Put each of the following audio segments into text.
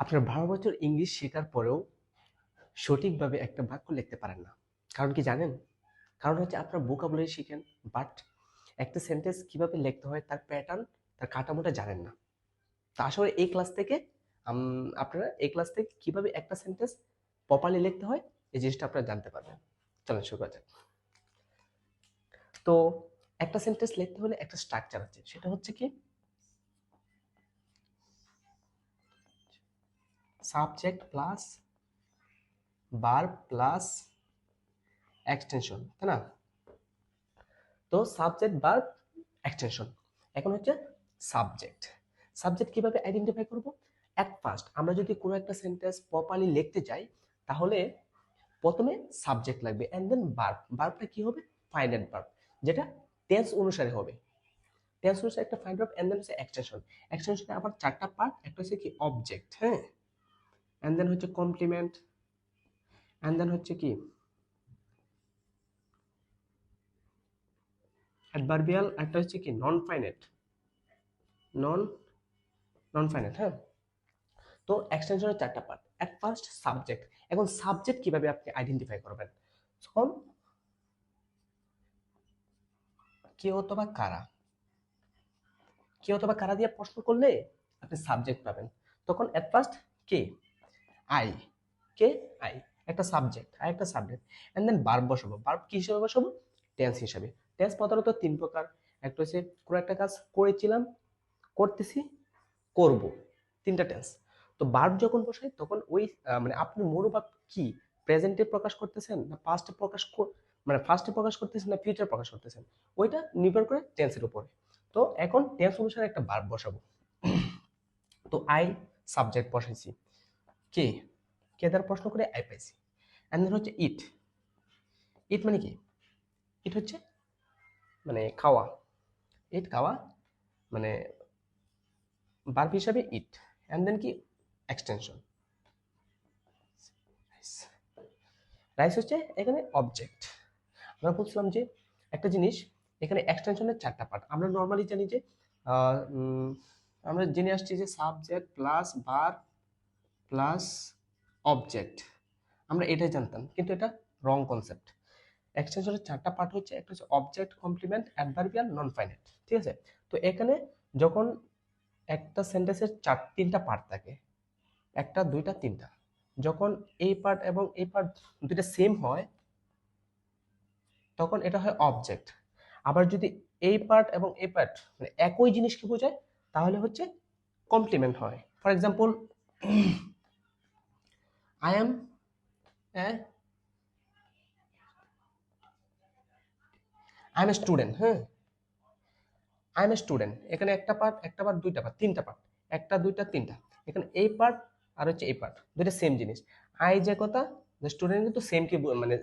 আপনার 12 বছর ইংলিশ শেখার পরেও সঠিকভাবে একটা বাক্য লিখতে পারেন না। কারণ কি জানেন? কারণ হচ্ছে আপনার ভোকাবুলারি শিখেন, বাট একটা সেন্টেন্স কিভাবে লিখতে হয় তার প্যাটার্ন, তার কাঠামোটা জানেন না। তো আসলে আপনারা এই ক্লাস থেকে কিভাবে একটা সেন্টেন্স প্রপারলি লিখতে হয় এই জিনিসটা আপনারা জানতে পারবেন। চলেন শুরু করা যাক। তো একটা সেন্টেন্স লিখতে হলে একটা স্ট্রাকচার আছে, সেটা হচ্ছে কি subject plus verb plus extension, তাই না? তো সাবজেক্ট ভার্ব এক্সটেনশন। এখন হচ্ছে সাবজেক্ট। সাবজেক্ট কিভাবে আইডেন্টিফাই করব? এট ফার্স্ট আমরা যদি কোনো একটা সেন্টেন্স প্রপারলি লিখতে চাই তাহলে প্রথমে সাবজেক্ট লাগবে এন্ড দেন ভার্ব। ভার্বটা কি হবে? ফাইনাইট ভার্ব, যেটা টেন্স অনুসারে হবে। টেন্স অনুসারে একটা ফাইনাইট ভার্ব এন্ড দেন হচ্ছে এক্সটেনশন। এক্সটেনশনে আবার চারটা পার্ট, একটা হচ্ছে কি অবজেক্ট, হ্যাঁ, এন্ড দেন হচ্ছে কমপ্লিমেন্ট, এন্ড দেন হচ্ছে কি অ্যাডভার্বিয়াল, একটা হচ্ছে কি নন ফাইনাইট, নন নন ফাইনাইট, হ্যাঁ। তো এক্সটেনশনের চারটা পার্ট। এট ফার্স্ট সাবজেক্ট। এখন সাবজেক্ট কিভাবে আপনি আইডেন্টিফাই করবেন? তখন কে অথবা কারা, কে অথবা কারা দিয়ে প্রশ্ন করলে আপনি সাবজেক্ট পাবেন। তখন at first K, I, K, I, একটা সাবজেক্ট আর একটা সাবজেক্ট, এন্ড দেন ভার্ব বসাবো। ভার্ব কি হিসেবে বসাবো? টেন্স হিসেবে। টেন্স প্রধানত তিন প্রকার। একটা হচ্ছে কোনো একটা কাজ করেছিলাম, করতেছি, করব, তিনটা টেন্স। তো ভার্ব যখন বসাই তখন ওই মানে আপনি মনোভাব কি, প্রেজেন্টে প্রকাশ করতেছেন না পাস্টে মানে ফার্স্টে প্রকাশ করতেছেন না ফিউচার প্রকাশ করতেছেন, ওইটা নির্ভর করে টেন্সের উপরে। তো এখন টেন্স অনুসারে একটা ভার্ব বসাবো। তো আই সাবজেক্ট বসাইছি, কে, কে দ্বারা প্রশ্ন করে আই পাইছি, এন্ড দেন হচ্ছে ইট। ইট মানে কি? ইট হচ্ছে মানে খাওয়া, ইট খাওয়া, মানে ভার্ব হিসাবে ইট, এন্ড দেন কি এক্সটেনশন রাইস হচ্ছে এখানে অবজেক্ট। আমরা বলছিলাম যে একটা জিনিস এখানে এক্সটেনশনের চারটা পার্ট। আমরা নর্মালি জানি যে আহ, উম, আমরা জেনে আসছি যে subject plus verb plus object, আমরা এটাই জানতাম, কিন্তু এটা রং কনসেপ্ট। এক্সটেনশনের চারটা পার্ট হচ্ছে, একটা হচ্ছে object, complement, adverbial, non finite, ঠিক আছে? তো এখানে যখন একটা সেন্টেন্সের তিনটা পার্ট থাকে, একটা দুইটা তিনটা, যখন এই পার্ট এবং এই পার্ট দুইটা সেম হয় তখন এটা হয় অবজেক্ট। আবার যদি এই পার্ট এবং এই পার্ট মানে একই জিনিসকে বোঝায় তাহলে হচ্ছে কমপ্লিমেন্ট হয়। For example, I am I M a student, হ্যাঁ, আই এম এ স্টুডেন্ট, এখানে একটা পার্ট দুইটা পার্ট তিনটা পার্ট, একটা দুইটা তিনটা, এখানে এই পার্ট আর হচ্ছে এই পার্ট দুইটা সেম জিনিস। আই যে কথা, স্টুডেন্ট কিন্তু সেম কে মানে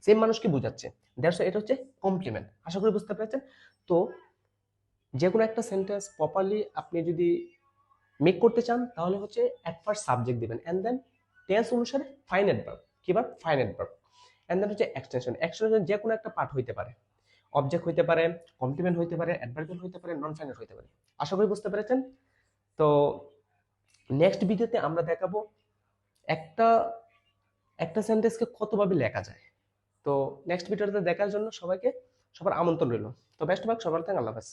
সেম মানুষকে বোঝাচ্ছে, দ্যাটস এটা হচ্ছে কমপ্লিমেন্ট। আশা করি বুঝতে পেরেছেন। তো যে কোনো একটা সেন্টেন্স প্রপারলি আপনি যদি মেক করতে চান তাহলে হচ্ছে এট ফার্স্ট সাবজেক্ট দিবেন এন্ড দেন টেন্স অনুসারে ফাইনাইট ভার্ব, কি verb? Finite verb, and then হচ্ছে এক্সটেনশন। এক্সটেনশন যে কোনো একটা পার্ট হইতে পারে, অবজেক্ট হইতে পারে, কমপ্লিমেন্ট হইতে পারে, অ্যাডভার্বিয়াল হইতে পারে, নন ফাইনাইট হইতে পারে। আশা করি বুঝতে পেরেছেন। তো নেক্সট ভিডিওতে আমরা দেখাবো একটা একটা সেন্টেন্সকে কতভাবে লেখা যায়। তো নেক্সট ভিডিওতে দেখার জন্য সবাইকে সবার আমন্ত্রণ রইল। তো বেস্ট অফ লাক, সবার থেকে আল্লাহ হাফেজ।